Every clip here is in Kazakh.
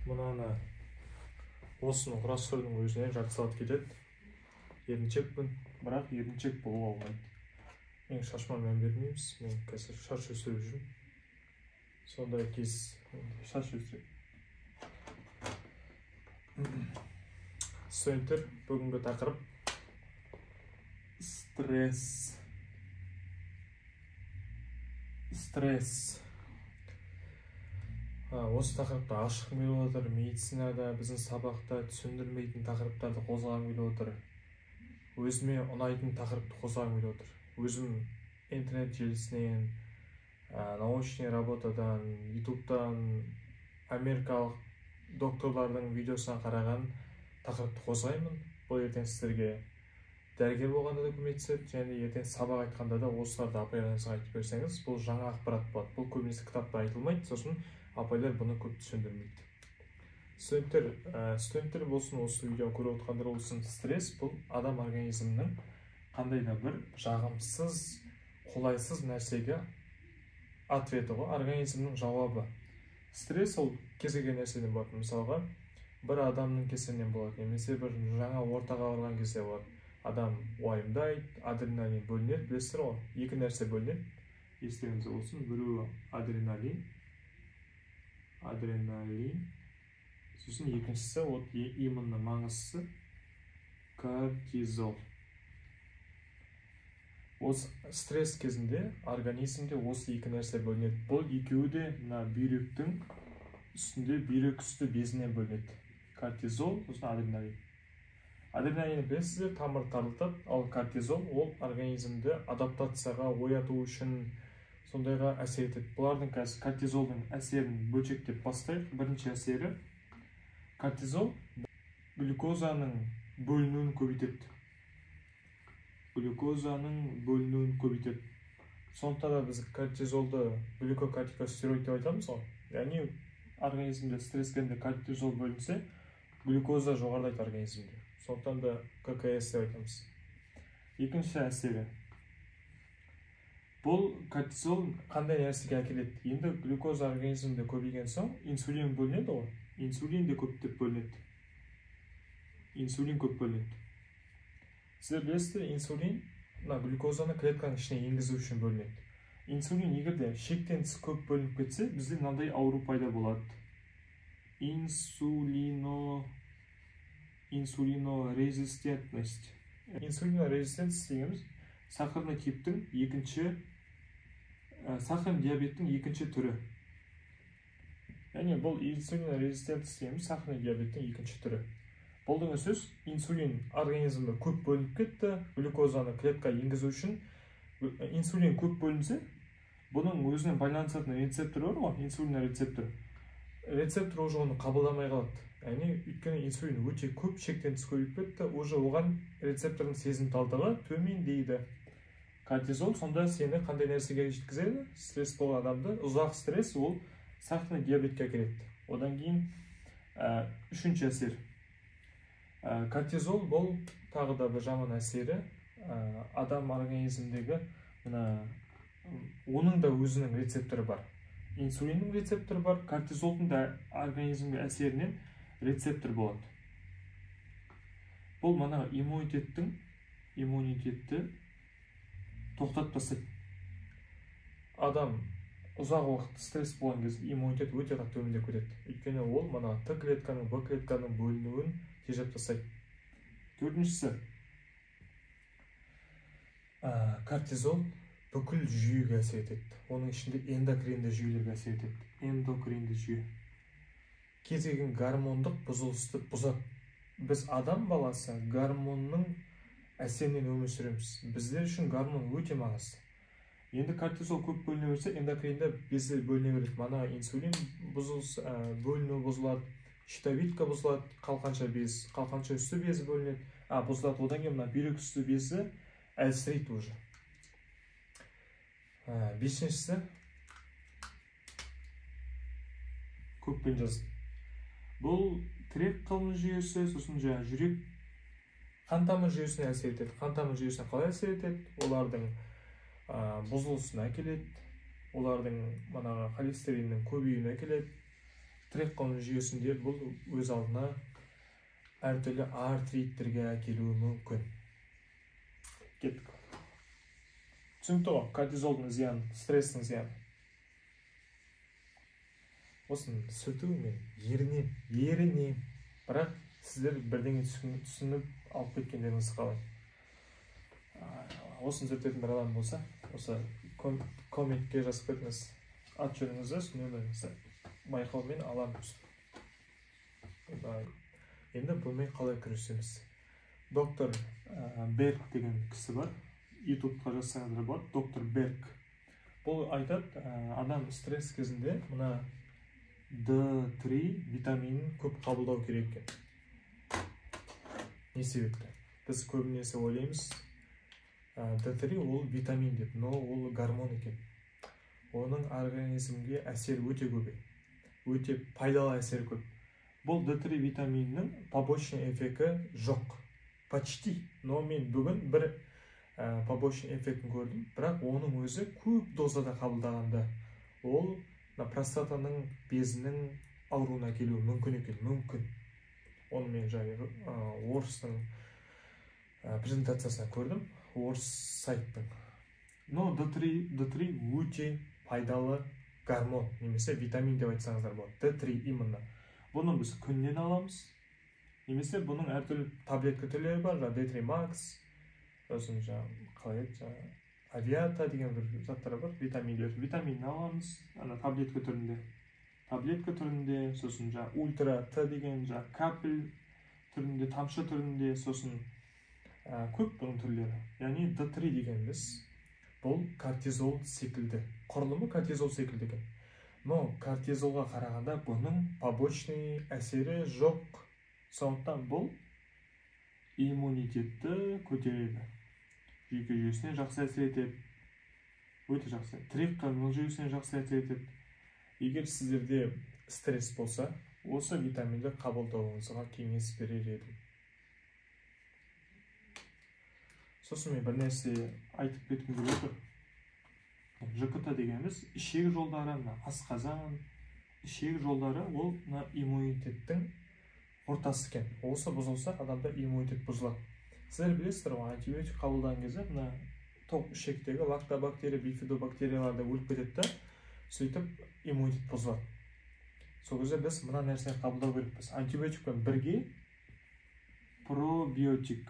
Мынаны осыны құрастырудың өзіне жарты сағат кетеді. Еріншекпін, бірақ еріншек болуға болмайды. Мен шашыма мән бермейміз. Мен қазір шаш өсіріп жүрмін. Сондай кез шаш өсіріп. Студенттер, бүгінгі тақырып стресс. Осы тақырыпты ашқым келіп отыр. Медицинада, біздің сабақта түсіндірмейтін тақырыптарды қозғағым келіп отыр. Өзіме ұнайтын тақырыпты қозғағым келіп отыр. Өзім интернет желісінен, научный работадан, ютубтан, америкалық докторлардың видеосынан қараған тақырыпты қозғаймын. Бұл ертең сіздерге дәрігер болғанда да көмектеседі, және ертең сабақ айтқанда да осыларды апайларыңызға айтып берсеңіз, бұл жаңа ақпарат болады. Бұл көбінесе кітапта айтылмайды, сосын апайлар бұны көп түсіндірмейді. Студенттер болсын, осы видеоны көріп отқандар болсын, стресс бұл адам организмінің қандай да бір жағымсыз, қолайсыз нәрсеге ответі ғой, организмнің жауабы. Стресс ол кез келген нәрседен болады. Мысалға, бір адамның кесірінен болады, немесе бір жаңа ортаға барған кезде болады. Адам уайымдайды, адреналин бөлінеді, білесіздер ғой, екі нәрсе бөлінеді. Естеріңізде болсын, біреуі адреналин, сосын екіншісі, именно маңыздысы кортизол. Осы стресс кезінде организмде осы екі нәрсе бөлінеді. Бұл екеуі де бүйректің үстінде, бүйрек үсті безінен бөлінеді. Кортизол, сосын адреналин. Адреналин білесіздер, тамыр тарылтады, ал кортизол ол организмді адаптацияға, ояту үшін сондайға әсер етеді. Бұлардың кортизолдың әсерін бөлшектеп бастайық. Бірінші әсері кортизол глюкозаның бөлінуін көбейтеді. Сондықтан да біз кортизолды глюкокортикостероид деп айтамыз ғой. Яғни организмде стресс кезінде кортизол бөлінсе, глюкоза жоғарылайды организмде. Сондықтан да ККС деп айтамыз. Екінші әсері. Бұл кортизол қандай нәрсеге әкеледі? Енді глюкоза организмде көбейген соң, инсулин бөлінеді ғой. Инсулин де көптеп бөлінеді. Сіздер білесіздер, инсулин глюкозаны клетканың ішіне енгізу үшін бөлінеді. Инсулин егерде шектен тыс көп бөлініп кетсе, бізде мынандай ауру пайда болады. Инсулинорезистентность. Инсулинорезистентность дегеніміз сахарный диабеттің екінші түрі. Яғни бұл инсулинорезистентность дегеніміз сахарный диабеттің екінші түрі. Бұл деген сөз, инсулин организмде көп бөлініп кетті, глюкозаны клетка енгізу үшін. Инсулин көп бөлінсе, бұның өзінен байланысатын рецептор бар ғой, инсулин рецептор. Рецептор уже оны қабылдамай қалады. Яғни өйткені инсулин өте көп, шектен тыс көбейіп кетті, уже оған рецептордың сезімталдығы төмендейді. Кортизол сонда сені қандай нәрсеге жеткізеді? Стресс болған адамды, ұзақ стресс ол сахарный диабетке әкеледі. Одан кейін үшінші әсер. Кортизол бұл тағы да бір жаман әсері. Адам организмдегі оның да өзінің рецепторы бар. Инсулиннің рецепторы бар, кортизолдың да организмге әсерінен рецептор болады. Бұл иммунитетті тоқтатып тастайды. Адам ұзақ уақыт стресс болған кезде иммунитет өте қатты төмендеп кетеді. Өйткені ол Т клетканың, Б клетканың бөлінуін тежеп тастайды. Төртіншісі, кортизол бүкіл жүйеге әсер етеді. Оның ішінде эндокринді жүйелерге әсер етеді. Эндокринді жүйе. Кез келген гормондық бұзылысты бұзады. Біз адам баласы гормонның әсерінен өмір сүреміз. Біздер үшін гормон өте маңызды. Енді кортизол көп бөліне берсе, эндокринді бездер бөліне береді. Мана инсулин бөліну бұзылады, щитовидка бұзылады, қалқанша үсті безі бөлінеді. Бұзылады, одан кейін бүйрек үсті безі әлсірейді уже. Бесіншісі, көппен жазды. Бұл тірек қылмы жүйесі, сосын жүрек қан тамыр жүйесіне әсер етеді. Қан тамыр жүйесіне қалай әсер етеді? Олардың бұзылысына әкеледі, олардың холестериннің көбеюіне әкеледі, тірек қону жүйесінде бұл өз алдына әртүрлі артриттерге әкелуі мүмкін. Кеттік. Түсінікті ғой, кортизолдың зияны, стресстің зияны. Осын сүрту мен ерінен. Бірақ сіздер бірдеңе түсініп алып кеткендеріңіз қалай. Осын сүртетін бір адам болса, осы комментке жазып кетіңіз. Ат жөніңізді, нөміріңізді байқаумен аламыз. Енді бұнымен қалай күресеміз? Доктор Берг деген кісі бар. YouTube-қа жазсаңыздар болады. Доктор Берг. Бұл айтады, адам стресс кезінде мұна D3 витаминін көп қабылдау керек екен. Не себепті? Біз көбінесе ойлаймыз, D3 ол витамин деп, но ол гормон екен. Оның организмге әсер өте көп. Өте пайдалы әсер көп. Бұл D3 витаминінің побочный эффекті жоқ. Почти. Но мен бүгін бір побочный эффектін көрдім. Бірақ оның өзі көп дозада қабылдағанда ол простатаның безінің ауруына келуі мүмкін екен. Мүмкін. Оны мен жайлы орыстың презентациясына көрдім. Орыс сайттың. Но D3 өте пайдалы гормон, немесе витамин деп айтсаңыздар болады. D3 именно. Бұны біз күннен аламыз. Немесе бұның әртүрлі таблетка түрлері бар, D3 Max, сосын қалай еді, авиата деген бір заттар бар, витаминдер. Витамин аламыз, таблетка түрінде, сосын ультра Т деген, капель түрінде, тамшы түрінде, сосын көп бұның түрлері. Яғни D3 дегеніміз бұл кортизол секілді. Құрылымы кортизол секілді екен. Но кортизолға қарағанда бұның побочный әсері жоқ. Сондықтан бұл иммунитетті көтереді. Жүйке жүйесіне жақсы әсер етеді. Өте жақсы. Тірек қимыл жүйесіне жақсы әсер етеді. Егер сіздерде стресс болса, осы витаминді қабылдауыңызға кеңес берер едім. Сосын мен бір нәрсе айтып кеткім келіп отыр. ЖКТ дегеніміз ішек жолдары, асқазан, ішек жолдары ол иммунитеттің ортасы екен. Осы бұзылса, адамда иммунитет бұзылады. Сіздер білесіздер ғой, антибиотик қабылдаған кезде тоқ ішектегі лактобактерия, бифидобактерияларда өліп кетеді, сөйтіп иммунитет бұзылады. Сол кезде біз мына нәрсені қабылдау керекпіз. Антибиотикпен бірге пробиотик.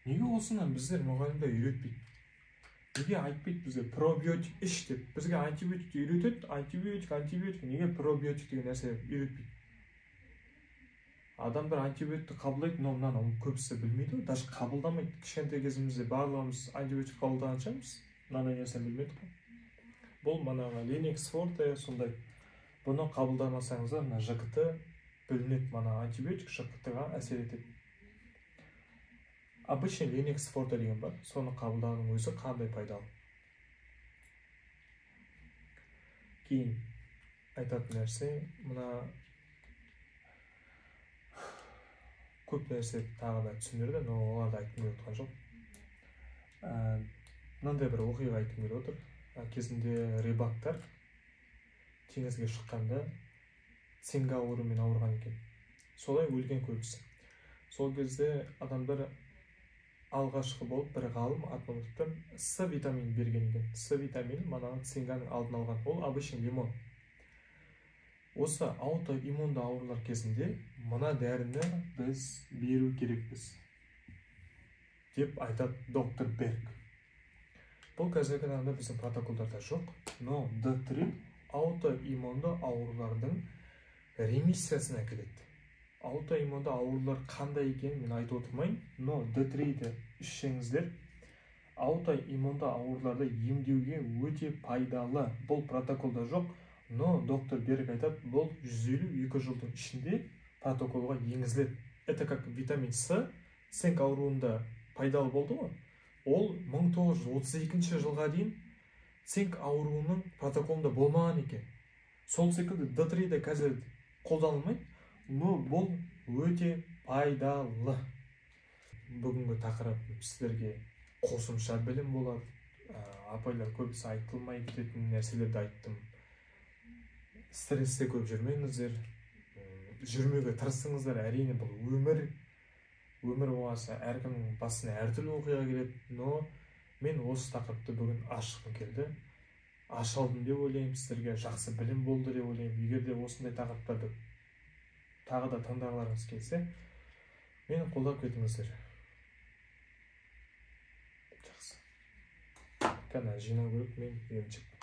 Неге осыны біздер мұғалімде үйретпейді? Неге айтпайды бізге пробиотик іш деп? Бізге антибиотик үйретеді, антибиотик. Неге пробиотик деген нәрсе үйретпейді? Адамдар антибиотикті қабылдайды, но мынаны көбісі білмейді, даже қабылдамайды. Кішкентай кезімізде барлығымыз антибиотик қабылдағаншамыз, мынандай нәрсені білмедік. Бұл манағы Ленокс Форте сондай. Бұны қабылдамасаңыздар, ЖКТ білінеді, мана антибиотик ЖКТ-ға әсер етеді. Обычный Ленокс Форте деген бар, соны қабылдағаның өзі қандай пайдалы. Кейін айтатын нәрсе, мына көп нәрсе тағы да түсіндірді, но оларды айтқым келіп отырған жоқ. Мынандай бір оқиға айтқым келіп отыр. Кезінде рыбактар теңізге шыққанда цинга ауруымен ауырған екен. Солай өлген көбісі. Сол кезде адамдар алғашқы болып бір ғалым атмомықтан С витамин берген екен. С витамин манағы цинганың алдын алған. Ол обычный лимон. Осы аутоиммунды аурулар кезінде мына дәріні біз беру керекпіз деп айтады доктор Берг. Бұл қазіргі таңда біздің протоколдарда жоқ, но D3 аутоиммунды аурулардың ремиссиясына әкеледі. Аутоиммунды аурулар қандай екен мен айтып отырмайын, но D3-ді ішсеңіздер, аутоиммунды ауруларды емдеуге өте пайдалы. Бұл протоколда жоқ, но доктор Берг айтады, бұл 150-200 жылдың ішінде протоколға енгізіледі. Это как витамин С, цинк ауруында пайдалы болды ғой. Ол 1932 жылға дейін цинк ауруының протоколында болмаған екен. Сол секілді D3-де қазір қолданылмайды, но бұл өте пайдалы. Бүгінгі тақырып сіздерге қосымша білім болады. Апайлар көбісі айтылмай кететін нәрселерді айттым. стрессте көп жүрмеңіздер, жүрмеуге тырысыңыздар. Әрине бұл өмір болмаса әркімнің басына әртүрлі оқиға келеді, но мен осы тақырыпты бүгін ашқым келді. Аша алдым деп ойлаймын, сіздерге жақсы білім болды деп ойлаймын. Егер де осындай тақырыптарды тағы да тыңдағыларыңыз келсе, мені қолдап кетіңіздер. Жақсы. Қана жинау керек, мен үйім шықтым.